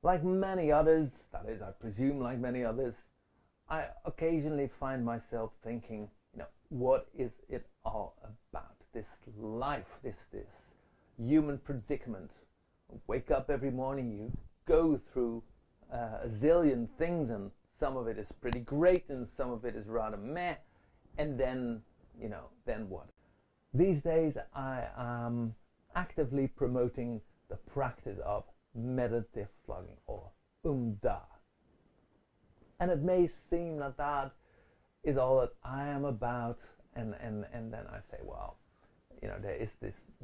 Like many others, that is, I presume like many others, I occasionally find myself thinking, what is it all about? This life, this human predicament. Wake up every morning, you go through a zillion things, and some of it is pretty great and some of it is rather meh, and then what? These days I am actively promoting the practice of meditative flogging, or umda. And it may seem that that is all that I am about, and then I say, well, there is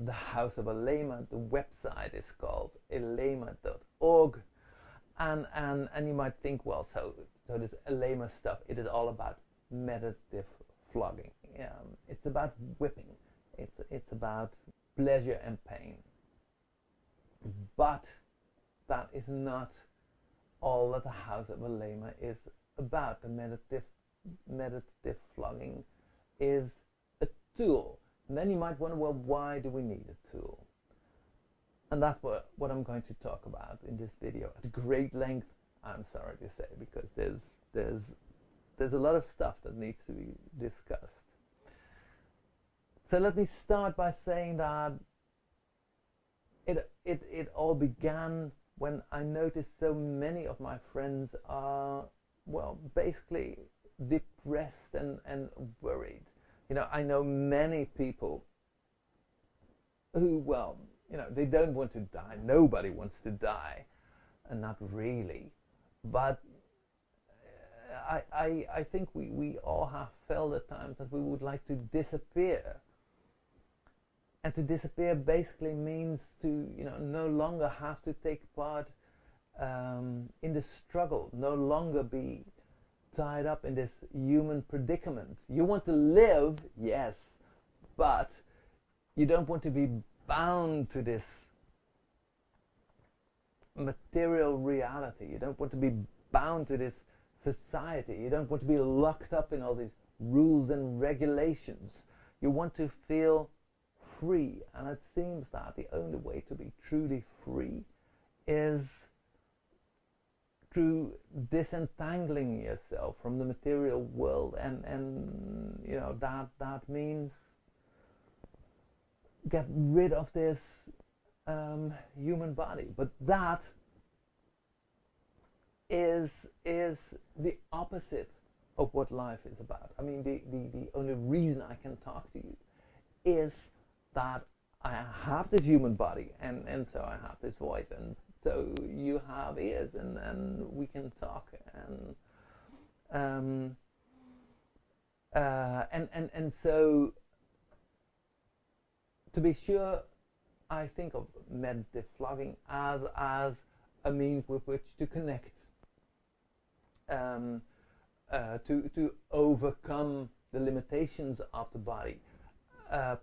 the House of Eleima. The website is called eleima.org, and you might think, well, so this Eleima stuff, it is all about meditative flogging. It's about whipping. It's about pleasure and pain. But that is not all that the House of Eleima is about. The meditative flogging is a tool. And then you might wonder, well, why do we need a tool? And that's what I'm going to talk about in this video at great length, I'm sorry to say, because there's a lot of stuff that needs to be discussed. So let me start by saying that it all began when I noticed so many of my friends are, well, basically depressed and worried. I know many people who, well, they don't want to die. Nobody wants to die, and not really. But I think we all have felt at times that we would like to disappear. And to disappear basically means to, no longer have to take part in the struggle, no longer be tied up in this human predicament. You want to live, yes, but you don't want to be bound to this material reality. You don't want to be bound to this society. You don't want to be locked up in all these rules and regulations. You want to feel free, and it seems that the only way to be truly free is through disentangling yourself from the material world, and that means get rid of this human body. But that is the opposite of what life is about. I mean, the only reason I can talk to you is that I have this human body, and so I have this voice, and so you have ears, and we can talk, and so to be sure, I think of meditative flogging as a means with which to connect, to overcome the limitations of the body,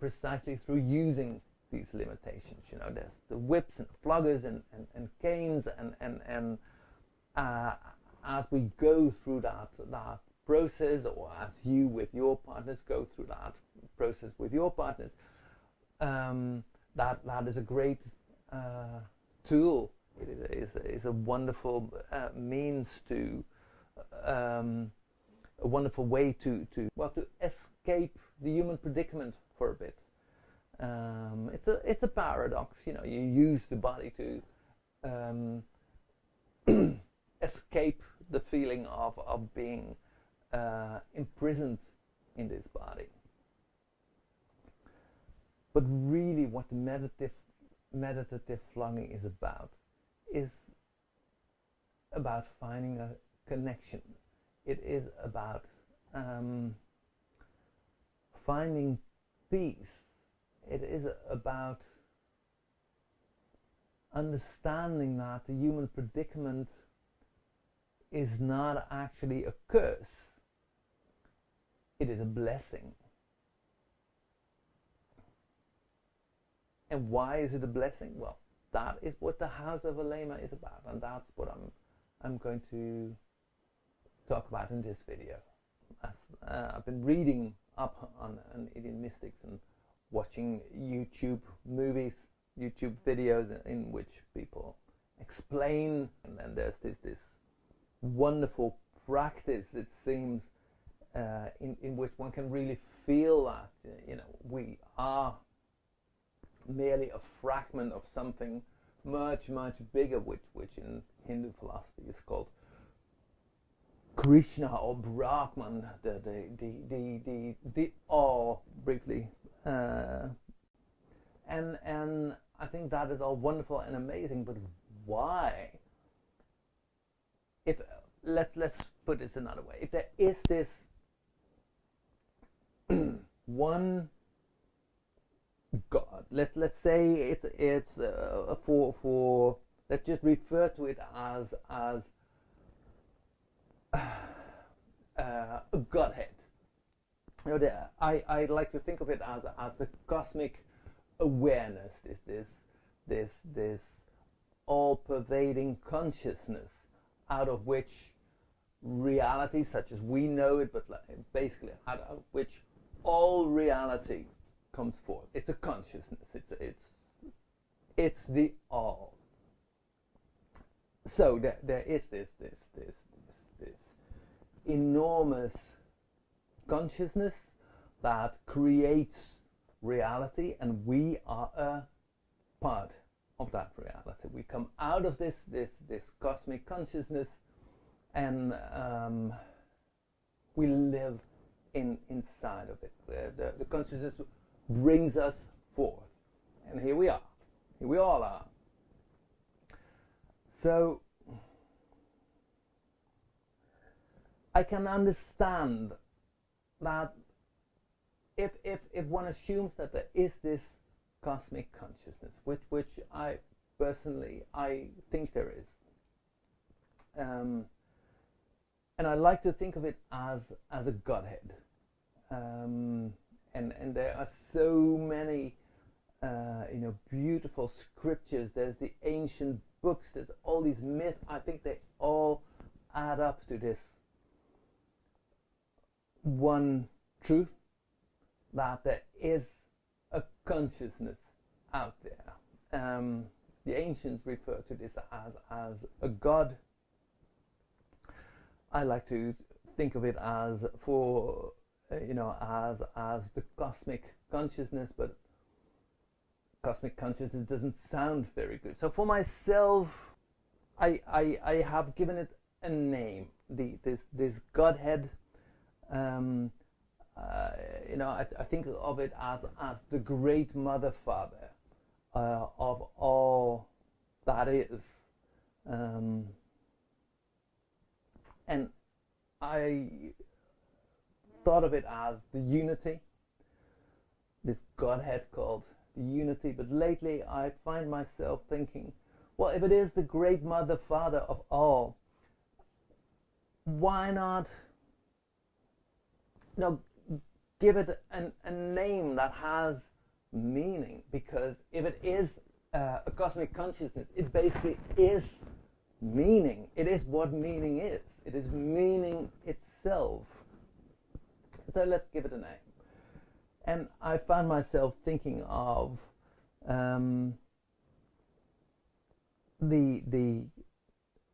precisely through using these limitations. There's the whips and floggers and canes, and as we go through that process, or as you with your partners go through that process with your partners, that is a great tool. It is a wonderful means to a wonderful way to escape the human predicament for a bit. It's a paradox. You use the body to escape the feeling of being imprisoned in this body. But really, what the meditative flogging is about finding a connection. It is about finding peace. It is about understanding that the human predicament is not actually a curse. It is a blessing. And why is it a blessing? Well, that is what the House of Eleima is about, and that's what I'm going to talk about in this video. I've been reading up on Indian mystics and watching YouTube movies, YouTube videos in which people explain. And then there's this wonderful practice, it seems, in which one can really feel that we are merely a fragment of something much bigger, which in Hindu philosophy is called Krishna or Brahman, the all, briefly, and I think that is all wonderful and amazing. But why? If let's put this another way, if there is this one God, let's say it's for let's just refer to it as a Godhead. I like to think of it as the cosmic awareness, this all-pervading consciousness, out of which reality, such as we know it, but basically out of which all reality comes forth. It's a consciousness. It's the all. So there is this enormous consciousness that creates reality, and we are a part of that reality. We come out of this cosmic consciousness, and we live inside of it. The consciousness brings us forth, and here we are. Here we all are. So I can understand that if one assumes that there is this cosmic consciousness, which I personally think there is, and I like to think of it as a Godhead, and there are so many beautiful scriptures. There's the ancient books. There's all these myths. I think they all add up to this one truth, that there is a consciousness out there. The ancients refer to this as a God. I like to think of it as as the cosmic consciousness, but cosmic consciousness doesn't sound very good. So for myself, I have given it a name. This Godhead. I think of it as the great mother father of all that is, and I thought of it as the unity, this Godhead called the unity. But lately I find myself thinking, well, if it is the great mother father of all, why not give it a name that has meaning? Because if it is a cosmic consciousness, it basically is meaning. It is what meaning is. It is meaning itself. So let's give it a name. And I found myself thinking of the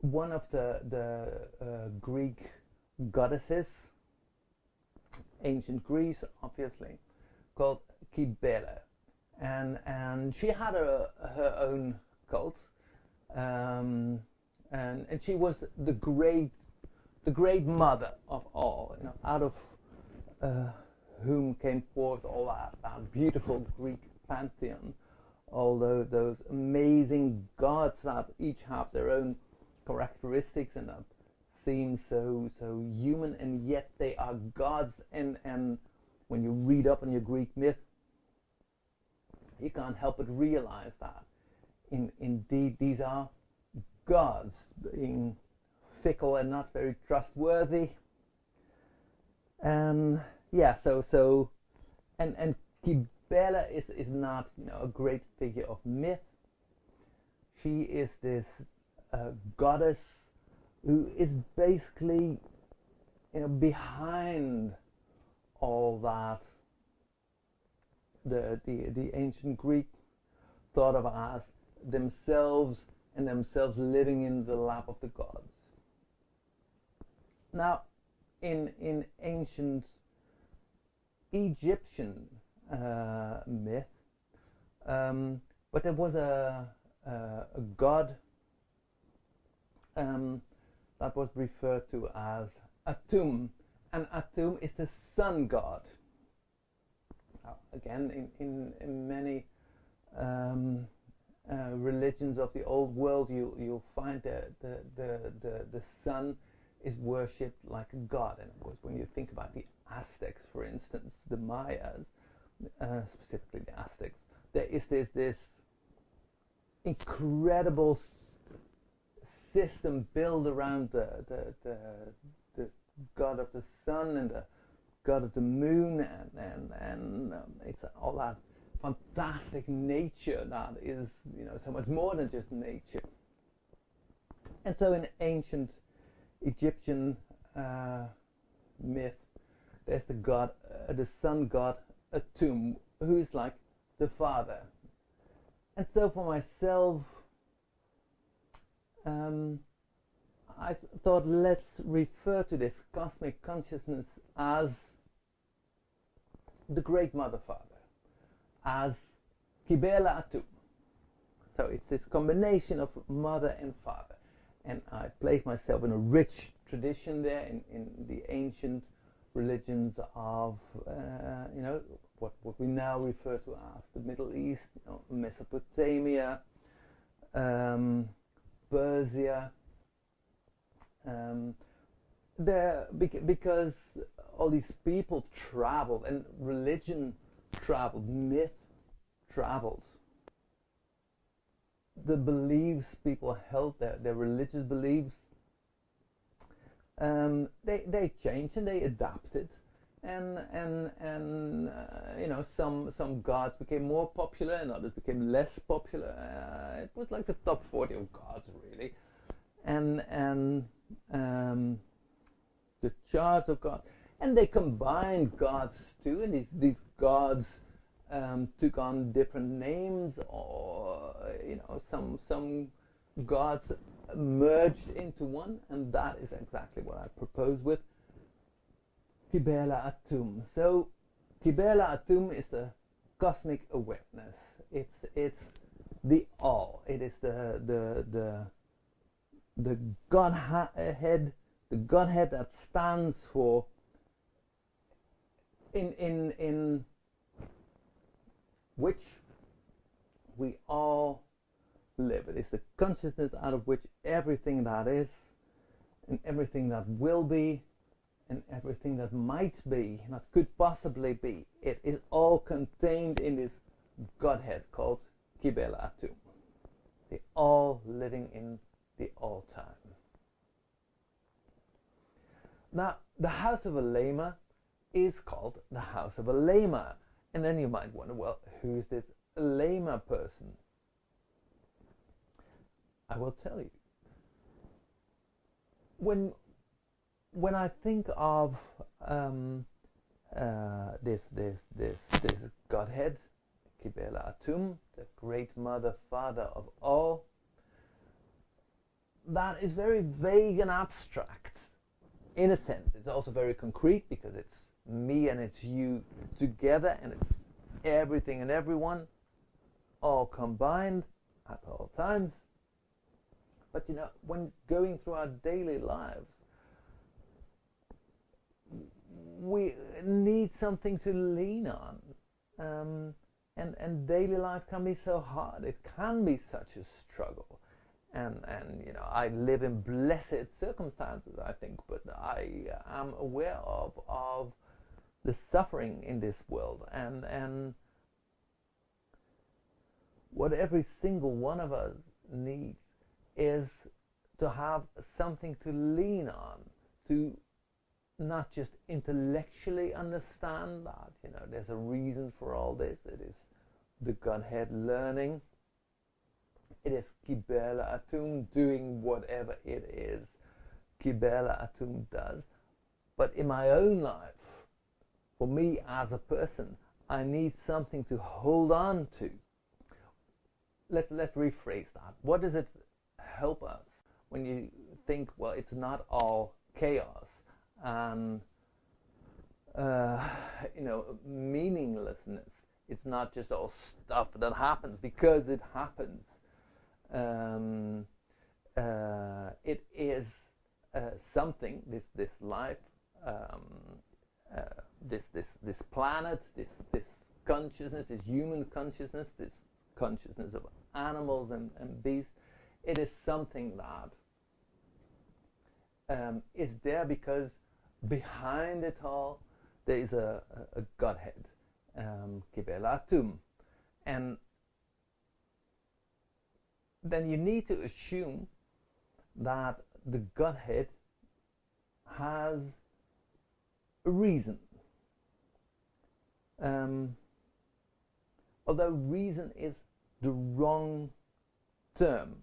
one of the Greek goddesses, ancient Greece, obviously, called Cybele, and she had her own cult, and she was the great mother of all, out of whom came forth all that beautiful Greek pantheon, all those amazing gods that each have their own characteristics and that seem so human, and yet they are gods. And when you read up on your Greek myth, you can't help but realize that indeed these are gods, being fickle and not very trustworthy. And and Cybele is not a great figure of myth. She is this goddess who is basically behind all that the ancient Greek thought of as themselves and themselves living in the lap of the gods. Now, in ancient Egyptian myth, but there was a god that was referred to as Atum, and Atum is the sun god. Again, in many religions of the old world, you'll find the sun is worshipped like a god. And of course, when you think about the Aztecs, for instance, the Mayas, specifically the Aztecs, there is this incredible system built around the god of the sun and the god of the moon, and it's all that fantastic nature that is, so much more than just nature. And so in ancient Egyptian myth, there's the sun god Atum, who's like the father. And so for myself, I thought, let's refer to this cosmic consciousness as the great mother father, as Kibela Atum. So it's this combination of mother and father. And I place myself in a rich tradition there in the ancient religions of, what we now refer to as the Middle East, Mesopotamia, Persia. Because all these people traveled, and religion traveled, myth traveled. The beliefs people held, their religious beliefs, they changed and they adapted, and some gods became more popular and others became less popular. It was like the top 40 of gods, really, and the charts of gods, and they combined gods too, and these gods took on different names, or some gods merged into one, and that is exactly what I propose with Kibela Atum. So Kibela Atum is the cosmic awareness. It's the all. It is the Godhead, the Godhead that stands for in which we all live. It is the consciousness out of which everything that is, and everything that will be, and everything that might be, that could possibly be, it is all contained in this Godhead called Kibela Atum, the all living in the all time. Now, the house of Eleima is called the house of Eleima, and then you might wonder, well, who is this Eleima person? I will tell you. When I think of this Godhead, Kibela Atum, the great mother, father of all, that is very vague and abstract. In a sense, it's also very concrete, because it's me and it's you together, and it's everything and everyone all combined at all times. But when going through our daily lives, we need something to lean on, and daily life can be so hard. It can be such a struggle, and I live in blessed circumstances, I think, but I am aware of the suffering in this world, and what every single one of us needs is to have something to lean on, to not just intellectually understand that there's a reason for all this. It is the Godhead learning. It is Kibela Atum doing whatever it is Kibela Atum does. But in my own life, for me as a person, I need something to hold on to. Let's rephrase that. What does it help us when you think, well, it's not all chaos and meaninglessness. It's not just all stuff that happens because it happens. It is something. This life, this planet, this consciousness, this human consciousness, this consciousness of animals and beasts. It is something that is there because behind it all there is a Godhead, Kibelatum, and then you need to assume that the Godhead has a reason. Although reason is the wrong term,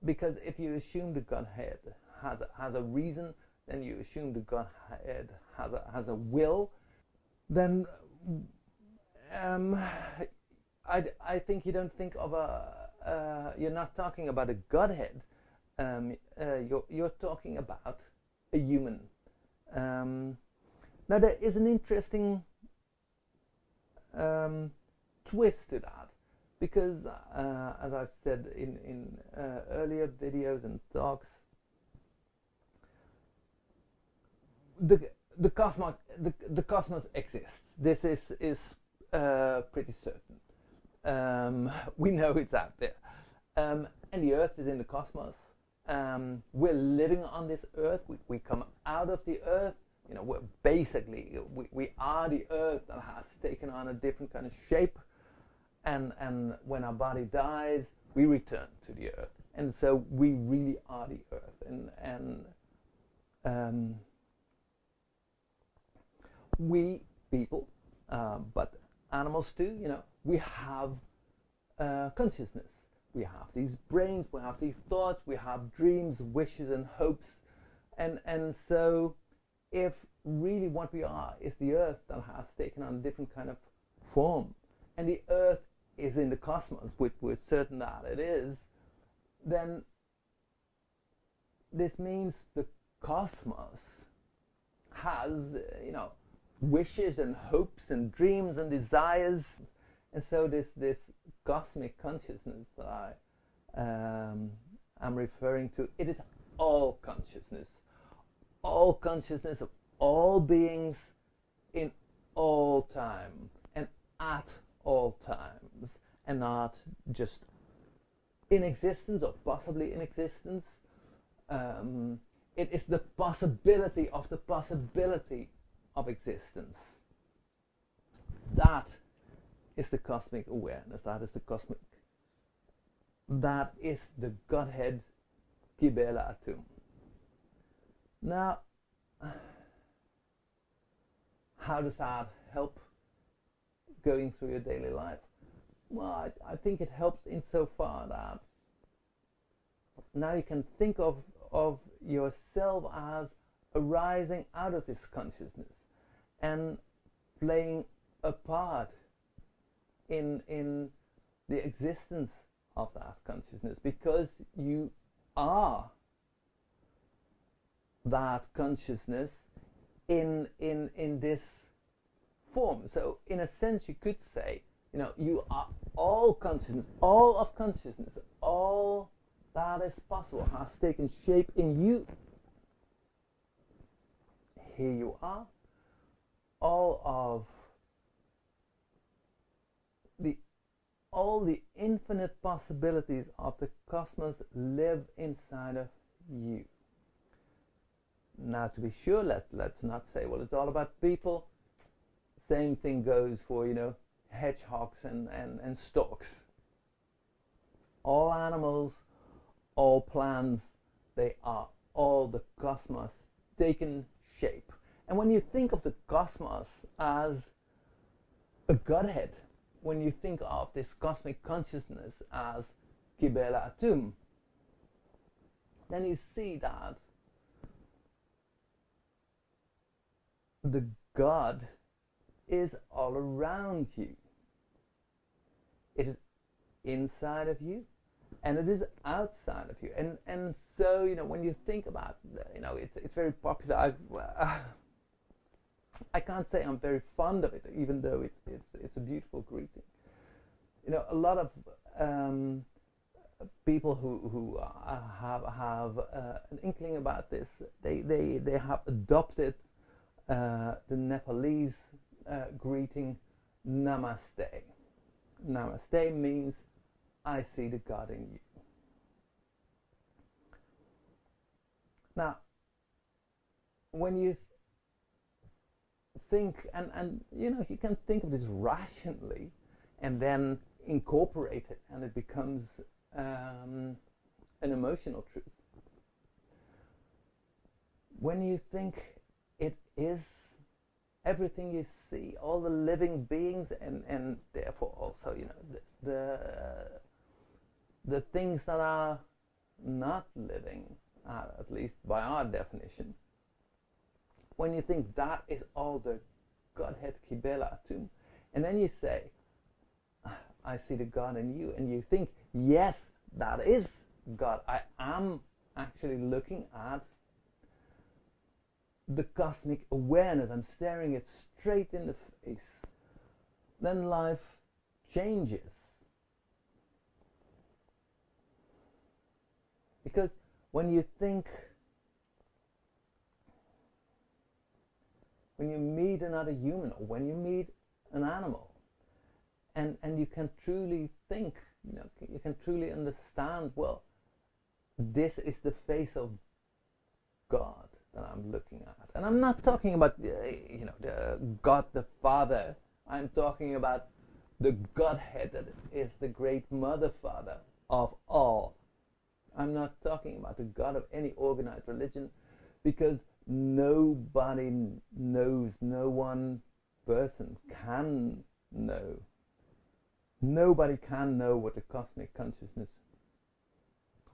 because if you assume the Godhead has a reason, then you assume the Godhead has a will, then I think you don't think of you're not talking about a Godhead. You're talking about a human. Now there is an interesting twist to that, because as I've said in earlier videos and talks, the cosmos exists. This is pretty certain. We know it's out there, and the Earth is in the cosmos. We're living on this Earth. We come out of the Earth. We're basically we are the Earth that has taken on a different kind of shape, and when our body dies, we return to the Earth, and so we really are the Earth, and we people, but animals too, we have consciousness. We have these brains, we have these thoughts, we have dreams, wishes and hopes, and so if really what we are is the Earth that has taken on a different kind of form, and the Earth is in the cosmos, which we're certain that it is, then this means the cosmos has, wishes and hopes and dreams and desires, and so this cosmic consciousness that I am referring to, it is all consciousness of all beings in all time and at all times, and not just in existence or possibly in existence. It is the possibility of the possibility of existence. That is the cosmic awareness. That is the Godhead, Kibela Atum. Now, how does that help going through your daily life? Well, I think it helps insofar that now you can think of yourself as arising out of this consciousness and playing a part in the existence of that consciousness, because you are that consciousness in this form. So in a sense you could say, you are all consciousness, all of consciousness, all that is possible has taken shape in you. Here you are. All the infinite possibilities of the cosmos live inside of you. Now, to be sure, let's not say, well, it's all about people. Same thing goes for, hedgehogs and storks. All animals, all plants, they are all the cosmos taken shape. And when you think of the cosmos as a Godhead, when you think of this cosmic consciousness as Kibela Atum, then you see that the God is all around you. It is inside of you, and it is outside of you. And so, you know, when you think about, you know, it's very popular. I can't say I'm very fond of it, even though it's a beautiful greeting. You know, a lot of people who have an inkling about this, they have adopted the Nepalese greeting, Namaste. Namaste means I see the God in you. Now, when you think, and you know, you can think of this rationally and then incorporate it, and it becomes an emotional truth. When you think it is everything you see, all the living beings, and therefore also, you know, the things that are not living, at least by our definition, when you think that is all the Godhead Kibela Atum, and then you say, I see the God in you, and you think, yes, that is God. I am actually looking at the cosmic awareness. I'm staring it straight in the face. Then life changes. Because when you think, when you meet another human, or when you meet an animal, and you can truly think, you know, you can truly understand, well, this is the face of God that I'm looking at. And I'm not talking about, you know, the God the Father. I'm talking about the Godhead that is the great Mother Father of all. I'm not talking about the God of any organized religion, because nobody knows, no one person can know. Nobody can know what the cosmic consciousness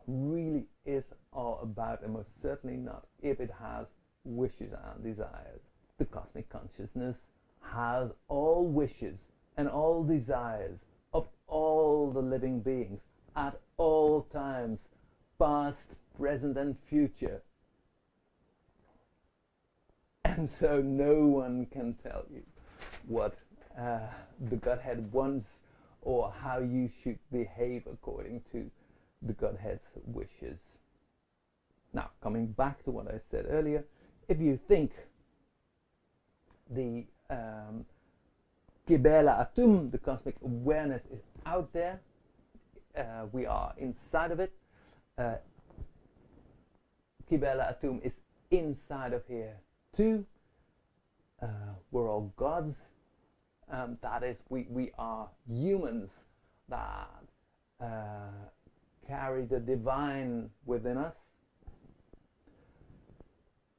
really is all about, and most certainly not if it has wishes and desires. The cosmic consciousness has all wishes and all desires of all the living beings at all times, past, present, and future. And so no one can tell you what the Godhead wants, or how you should behave according to the Godhead's wishes. Now, coming back to what I said earlier, if you think the Kibela Atum, the cosmic awareness, is out there, we are inside of it. Kibela Atum is inside of here too. We're all gods. That is, we are humans that carry the divine within us.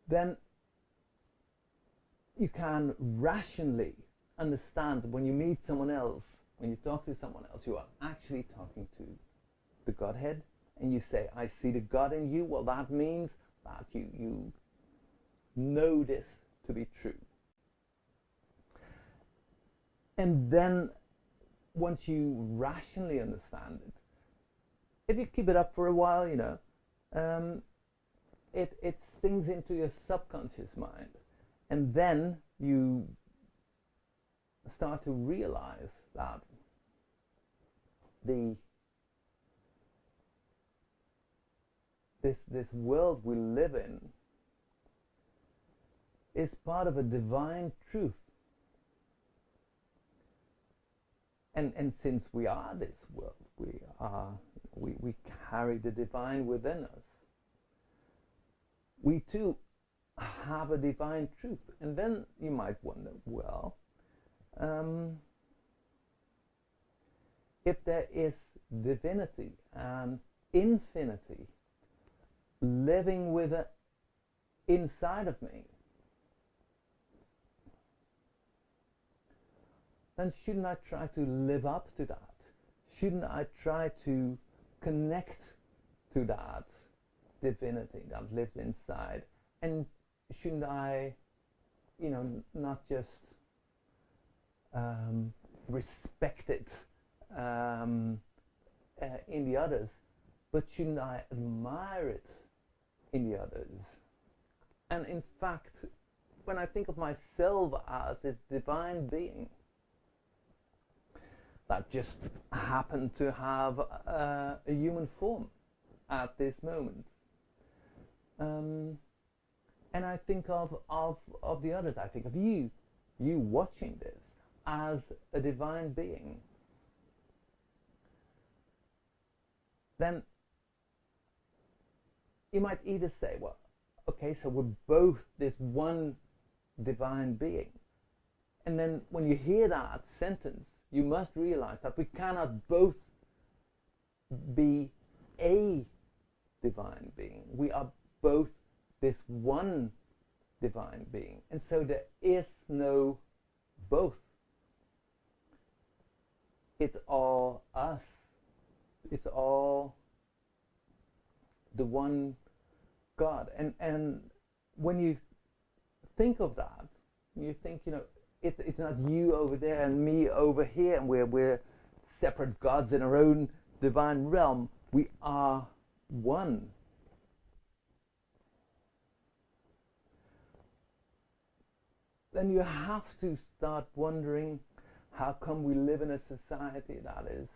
Then you can rationally understand, when you meet someone else, when you talk to someone else, you are actually talking to the Godhead, and you say, I see the God in you. Well, that means that you know this to be true. And then once you rationally understand it, if you keep it up for a while, you know, it sinks into your subconscious mind, and then you start to realize that this world we live in is part of a divine truth. And since we are this world, we carry the divine within us. We too have a divine truth. And then you might wonder, well, if there is divinity and infinity living inside of me, then shouldn't I try to live up to that? Shouldn't I try to connect to that divinity that lives inside? And shouldn't I, you know, not just respect it in the others, but shouldn't I admire it in the others? And in fact, when I think of myself as this divine being that just happened to have a human form at this moment, and I think of the others, I think of you watching this as a divine being, then you might either say, well, okay, so we're both this one divine being. And then when you hear that sentence, you must realize that we cannot both be a divine being. We are both this one divine being. And so there is no both. It's all us. It's all the one God. And when you think of that, you think, it's not you over there and me over here, and we're separate gods in our own divine realm. We are one. Then you have to start wondering, how come we live in a society that is,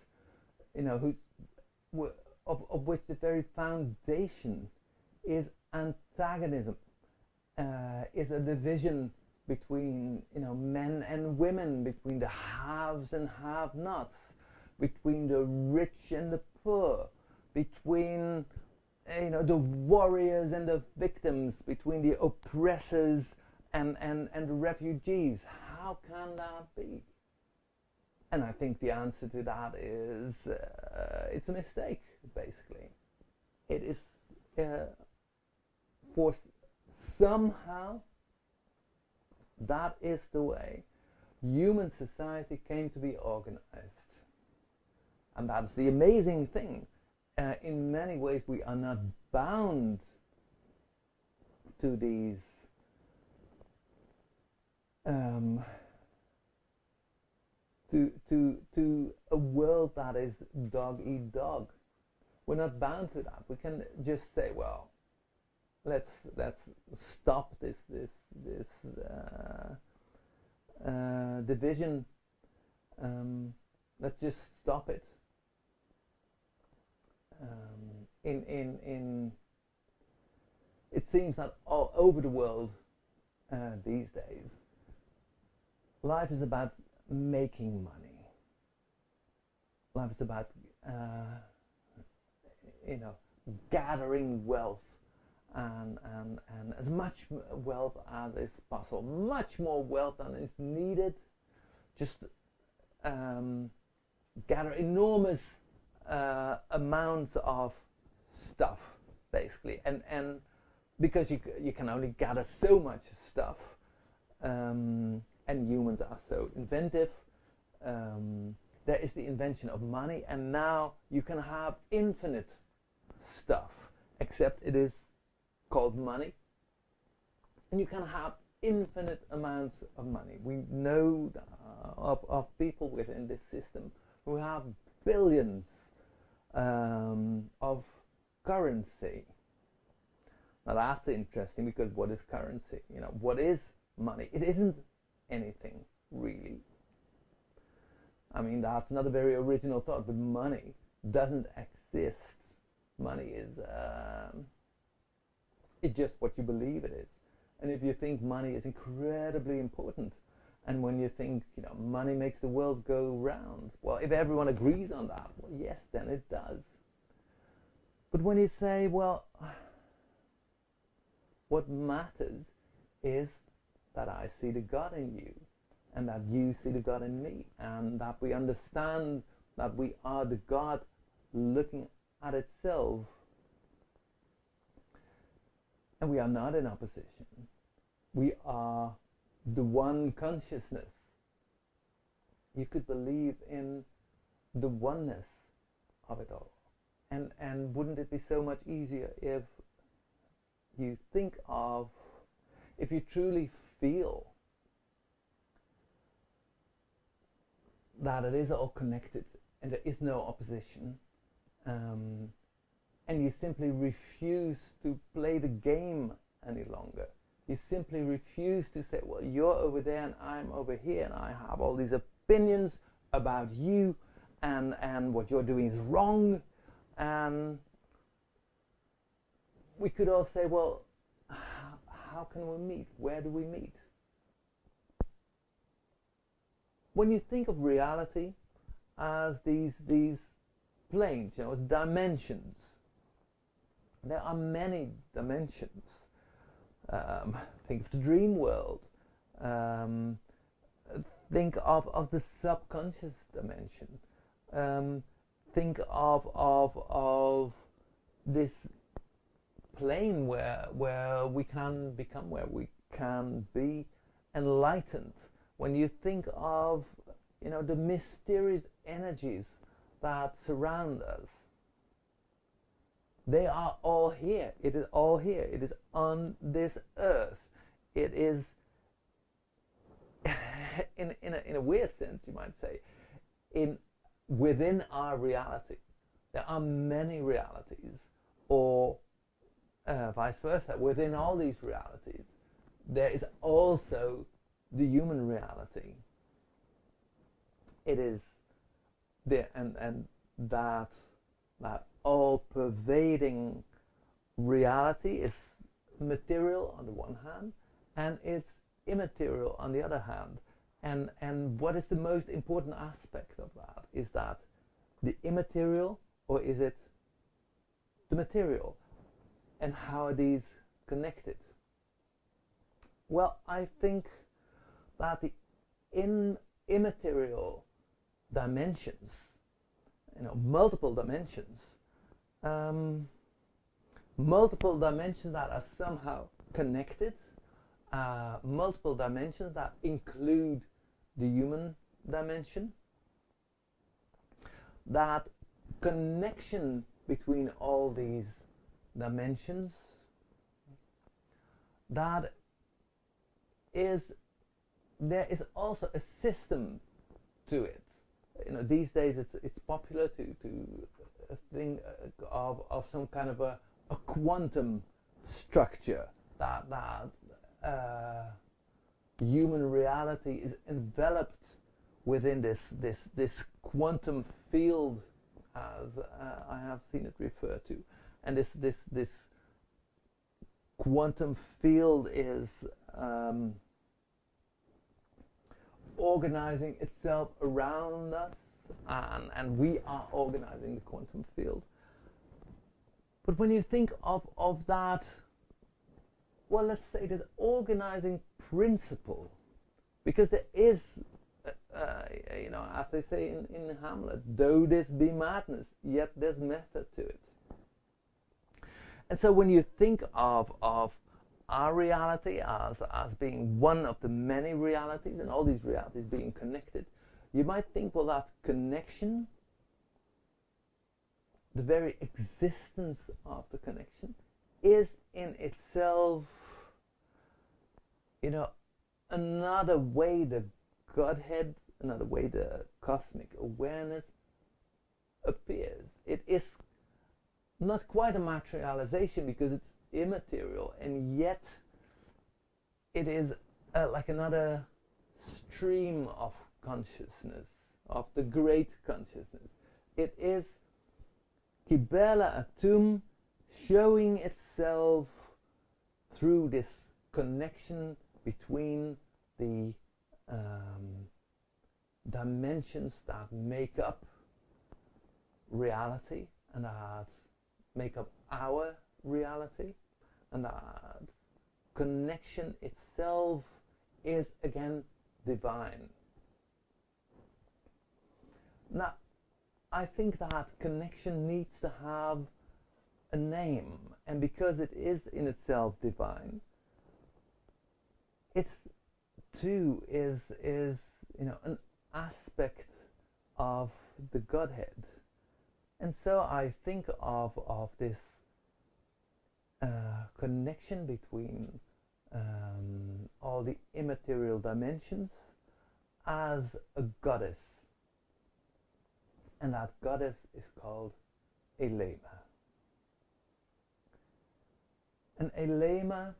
of which the very foundation is antagonism, is a division between men and women, between the haves and have-nots, between the rich and the poor, between the warriors and the victims, between the oppressors and the refugees. How can that be? And I think the answer to that is it's a mistake, basically. It is for somehow that is the way human society came to be organized. And that's the amazing thing. In many ways we are not bound to these to a world that is dog eat dog. We're not bound to that. We can just say, well, let's stop this division. Let's just stop it. It seems that all over the world these days, life is about making money. Life is about gathering wealth and as much wealth as is possible, much more wealth than is needed. Just gather enormous amounts of stuff, basically, and because you can only gather so much stuff, and humans are so inventive. There is the invention of money, and now you can have infinite stuff, except it is called money, and you can have infinite amounts of money. We know of people within this system who have billions of currency. Now that's interesting, because what is currency? What is money? It isn't anything, really. I mean, that's not a very original thought, but money doesn't exist. Money is it's just what you believe it is. And if you think money is incredibly important, and when you think money makes the world go round, well, if everyone agrees on that, well, yes, then it does. But when you say, well, what matters is that I see the God in you, and that you see the God in me, and that we understand that we are the God looking at itself, and we are not in opposition. We are the one consciousness. You could believe in the oneness of it all. And wouldn't it be so much easier if you think of, if you truly feel that it is all connected and there is no opposition, and you simply refuse to play the game any longer. You simply refuse to say, well, you're over there and I'm over here, and I have all these opinions about you, and what you're doing is wrong. And we could all say, well, how can we meet? Where do we meet? When you think of reality as these planes, as dimensions, there are many dimensions. Think of the dream world. Think of the subconscious dimension. Think of this plane where we can become, where we can be enlightened. When you think of the mysterious energies that surround us, they are all here. It is all here. It is on this earth. It is, in a weird sense, you might say, within our reality. There are many realities, or vice versa. Within all these realities, there is also the human reality. It is there, and that all-pervading reality is material on the one hand, and it's immaterial on the other hand. And what is the most important aspect of that? Is that the immaterial, or is it the material? And how are these connected? Well, I think that the immaterial dimensions, multiple dimensions that are somehow connected, multiple dimensions that include the human dimension, that connection between all these dimensions, that there is also a system to it. These days it's popular to think of some kind of a quantum structure, that human reality is enveloped within this quantum field, as I have seen it referred to, and this quantum field is organizing itself around us, and we are organizing the quantum field. But when you think of that, well, let's say this organizing principle, because there is, as they say in Hamlet, though this be madness, yet there's method to it. And so when you think of our reality as being one of the many realities, and all these realities being connected, you might think, well, that connection, the very existence of the connection, is in itself, another way the Godhead, another way the cosmic awareness appears. It is not quite a materialization because it's immaterial, and yet it is like another stream of consciousness, of the great consciousness. It is Kibela Atum showing itself through this connection between the dimensions that make up reality and that make up our reality, and that connection itself is again divine. Now, I think that connection needs to have a name, and because it is in itself divine, it too is an aspect of the Godhead. And so I think of this connection between all the immaterial dimensions as a goddess, and that goddess is called Eleima. And Eleima,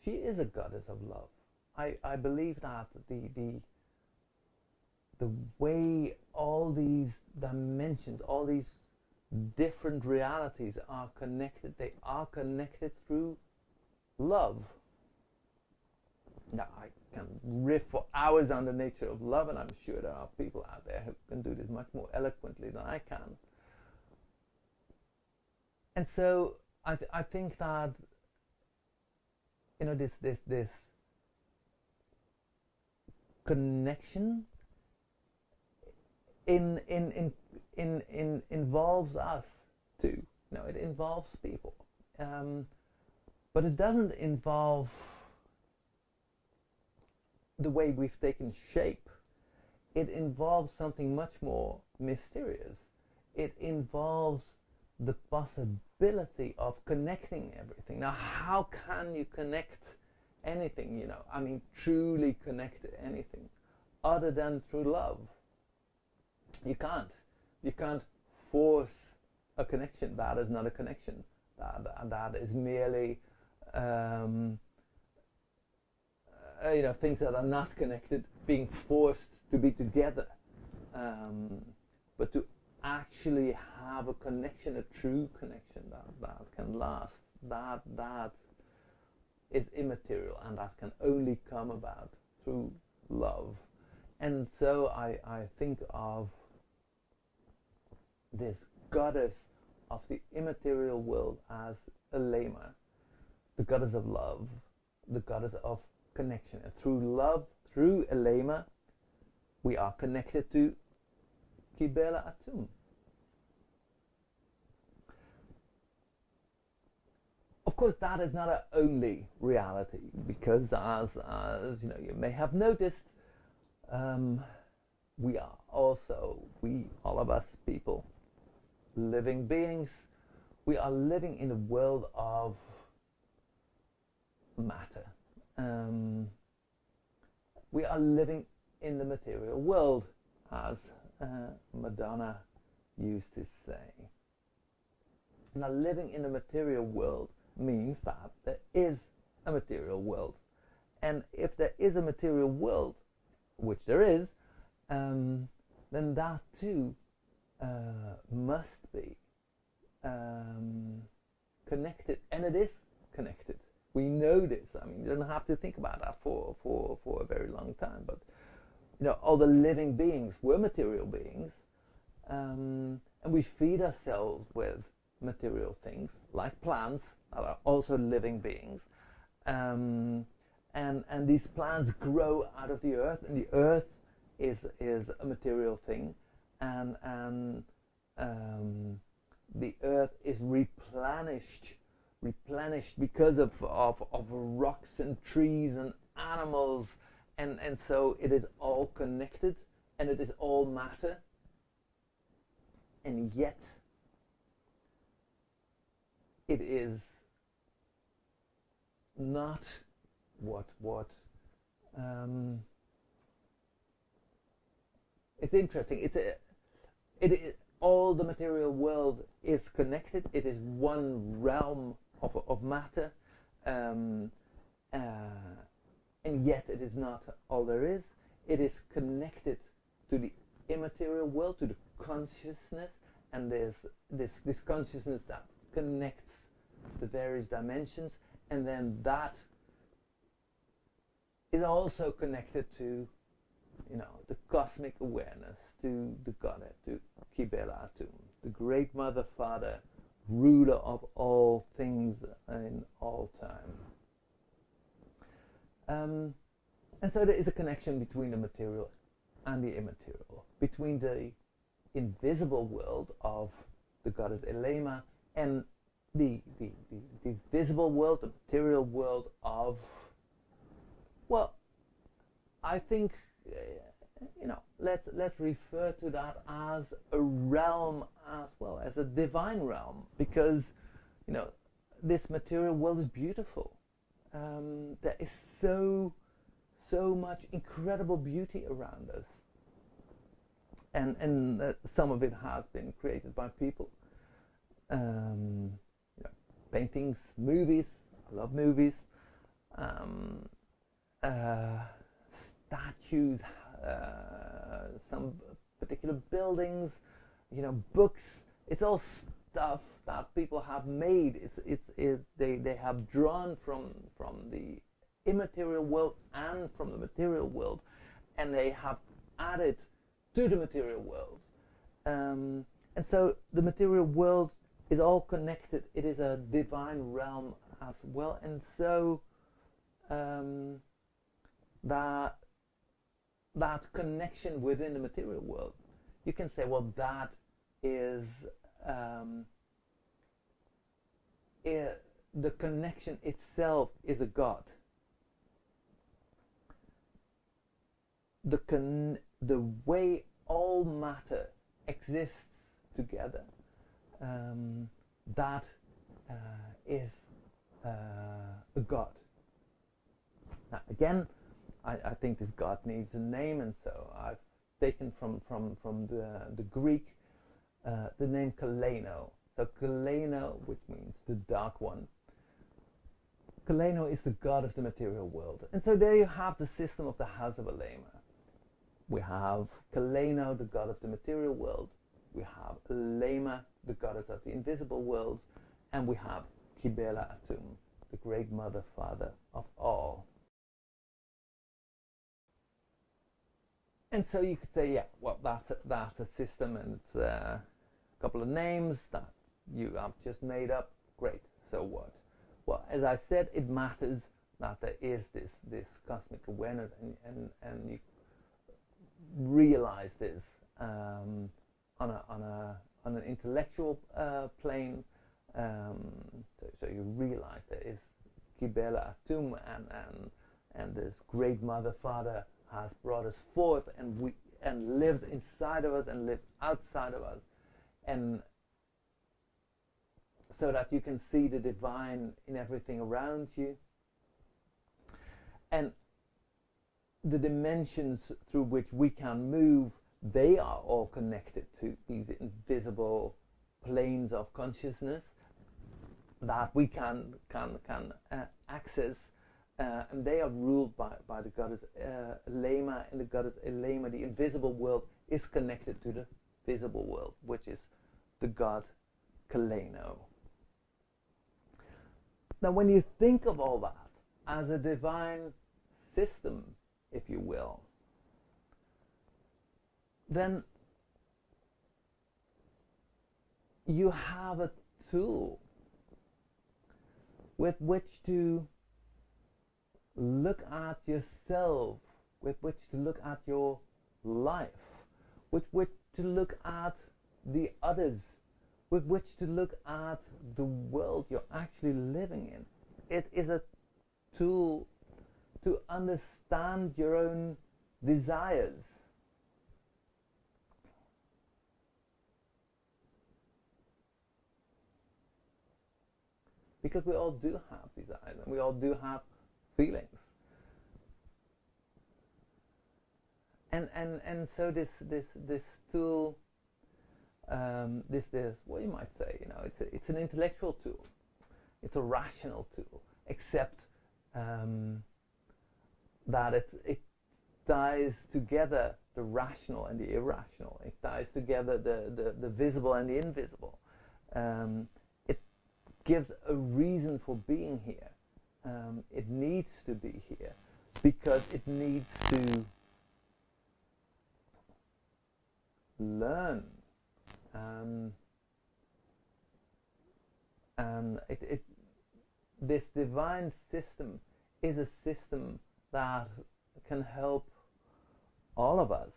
she is a goddess of love. I believe that the way all these dimensions, all these different realities are connected, they are connected through love. Now, I can riff for hours on the nature of love, and I'm sure there are people out there who can do this much more eloquently than I can. And so I think that, you know, this connection involves us too. You know, it involves people, but it doesn't involve the way we've taken shape. It involves something much more mysterious. It involves the possibility of connecting everything. Now, how can you connect anything, you know? I mean, truly connect anything other than through love? You can't. You can't force a connection. That is not a connection. That is merely you know, things that are not connected being forced to be together. But to actually have a connection, a true connection that can last, that is immaterial, and that can only come about through love. And so I think of this goddess of the immaterial world as Eleima, the goddess of love, the goddess of connection. And through love, through Eleima, we are connected to Kibela Atum. Of course, that is not our only reality, because as you know, you may have noticed, we are also, all of us people, living beings, we are living in a world of matter. We are living in the material world, as Madonna used to say. Now, living in the material world means that there is a material world. And if there is a material world, which there is, then that too must be connected. And it is connected. We know this. I mean, you don't have to think about that for a very long time. But, you know, all the living beings were material beings. And we feed ourselves with material things, like plants, that are also living beings. And these plants grow out of the earth, and the earth is a material thing. And the earth is replenished because of rocks and trees and animals, and so it is all connected, and it is all matter. And yet it is not what it's interesting. It is, all the material world is connected. It is one realm of matter, and yet it is not all there is. It is connected to the immaterial world, to the consciousness, and there's this consciousness that connects the various dimensions, and then that is also connected to, you know, the cosmic awareness, to the goddess, to Kibela Atum, the great mother, father, ruler of all things in all time. And so there is a connection between the material and the immaterial, between the invisible world of the goddess Eleima and the visible world, the material world of, well, I think, you know, let's refer to that as a realm as well, as a divine realm, because, you know, this material world is beautiful. There is so much incredible beauty around us, and some of it has been created by people, you know, paintings, movies. I love movies. Um, Statues, some particular buildings, books. It's all stuff that people have made. They have drawn from the immaterial world and from the material world, and they have added to the material world. And so the material world is all connected. It is a divine realm as well, and so that connection within the material world, you can say, well, that is the connection itself is a God. The way all matter exists together, that is a God. Now, again, I think this God needs a name, and so I've taken from the Greek the name Kaleno. So Kaleno, which means the dark one. Kaleno is the God of the material world. And so there you have the system of the House of Eleima. We have Kaleno, the God of the material world. We have Eleima, the goddess of the invisible world. And we have Kibela Atum, the great mother, father of all. And so you could say, yeah, well, that's a system, and it's a couple of names that you have just made up. Great, so what? Well, as I said, it matters that there is this cosmic awareness, and you realize this on an intellectual plane. So you realize there is Kibela Atum, and this great mother father has brought us forth, and lives inside of us and lives outside of us, and so that you can see the divine in everything around you, and the dimensions through which we can move, they are all connected to these invisible planes of consciousness that we can access. And they are ruled by the goddess Eleima, and the goddess Eleima, the invisible world, is connected to the visible world, which is the god Kaleno. Now, when you think of all that as a divine system, if you will, then you have a tool with which to look at yourself, with which to look at your life, with which to look at the others, with which to look at the world you're actually living in. It is a tool to understand your own desires. Because we all do have desires, and we all do have feelings, and so this tool, this what you might say, it's an intellectual tool, it's a rational tool, except that it ties together the rational and the irrational. It ties together the visible and the invisible. It gives a reason for being here. It needs to be here because it needs to learn, and this divine system is a system that can help all of us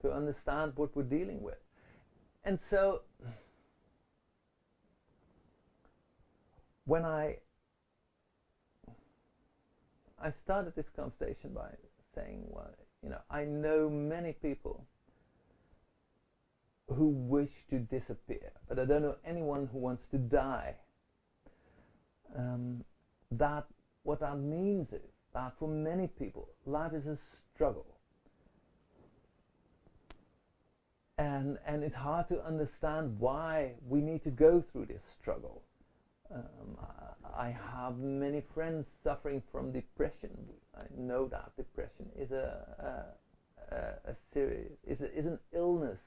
to understand what we're dealing with. And so when I started this conversation by saying, well, I know many people who wish to disappear, but I don't know anyone who wants to die. What that means is that for many people, life is a struggle. and it's hard to understand why we need to go through this struggle. I have many friends suffering from depression. I know that depression is a serious is an illness,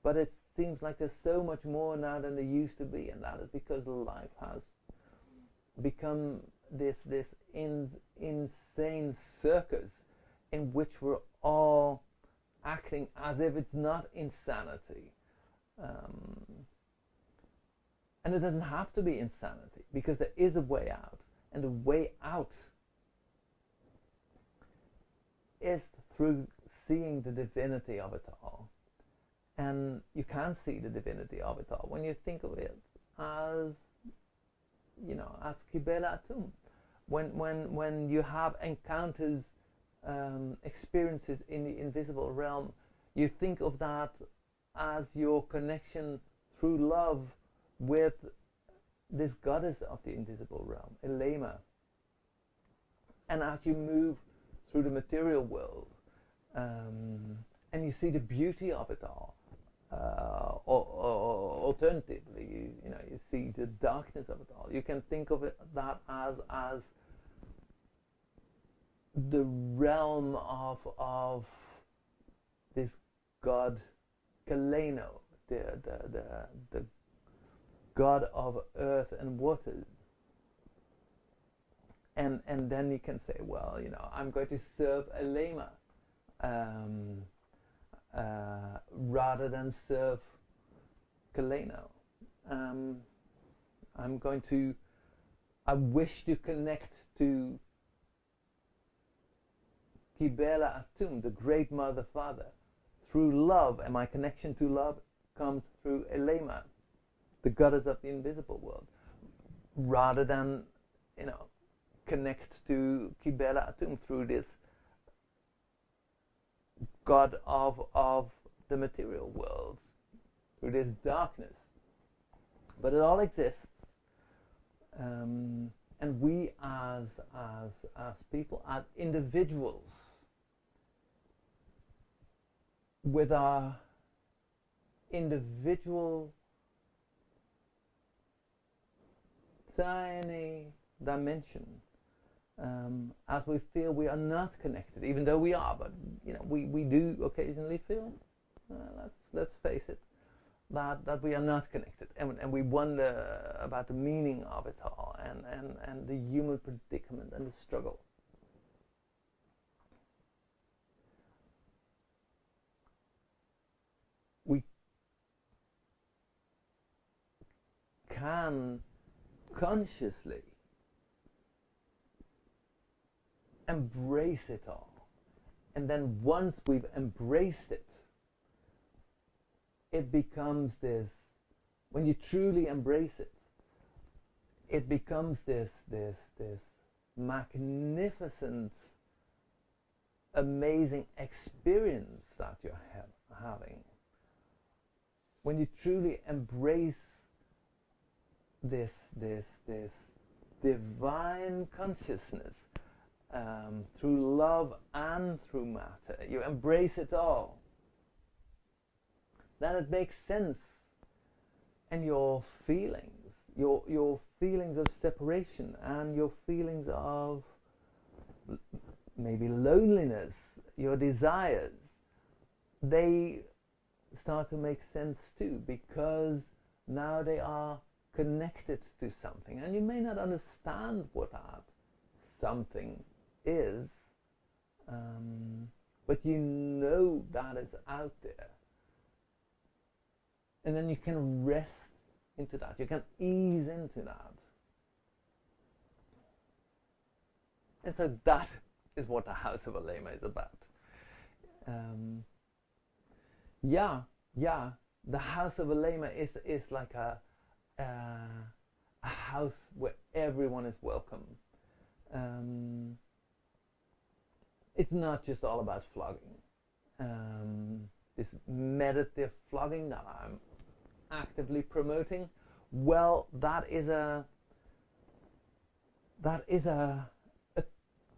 but it seems like there's so much more now than there used to be, and that is because life has become this insane circus in which we're all acting as if it's not insanity. And it doesn't have to be insanity, because there is a way out, and the way out is through seeing the divinity of it all. And you can see the divinity of it all when you think of it as, as Kibela Atum. When you have encounters, experiences in the invisible realm, you think of that as your connection through love with this goddess of the invisible realm, Eleima. And as you move through the material world, and you see the beauty of it all, or alternatively, you see the darkness of it all. You can think of that as the realm of this god Kaleno, the god of earth and waters. And then you can say, well, I'm going to serve Eleima rather than serve Kaleno. I wish to connect to Kibela Atum, the great mother father, through love, and my connection to love comes through Eleima, the goddess of the invisible world, rather than connect to Kibela Atum through this god of the material world, through this darkness. But it all exists, and we as people, as individuals, with our individual tiny dimension, as we feel we are not connected, even though we are, but we do occasionally feel, let's face it, that we are not connected, and we wonder about the meaning of it all, and the human predicament and the struggle. We can consciously embrace it all, and then once we've embraced it, it becomes this, when you truly embrace it, it becomes this magnificent, amazing experience that you're having. When you truly embrace this divine consciousness, through love and through matter, you embrace it all, then it makes sense, and your feelings of separation, and your feelings of maybe loneliness, your desires, they start to make sense too, because now they are connected to something, and you may not understand what that something is, but you know that it's out there, and then you can rest into that, you can ease into that. And so that is what the House of Eleima is about. The House of Eleima is like a house where everyone is welcome. It's not just all about flogging. This meditative flogging that I'm actively promoting, well, that is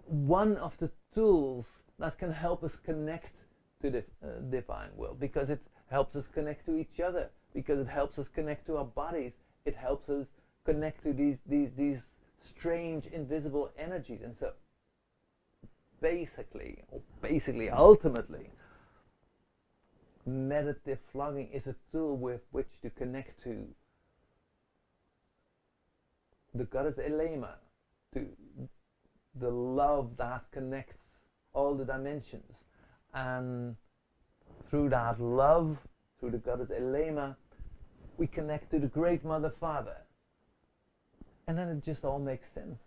one of the tools that can help us connect to the divine will, because it helps us connect to each other, because it helps us connect to our bodies. It helps us connect to these strange invisible energies. And so basically, ultimately, meditative flogging is a tool with which to connect to the goddess Eleima, to the love that connects all the dimensions. And through that love, through the goddess Eleima, we connect to the Great Mother Father. And then it just all makes sense.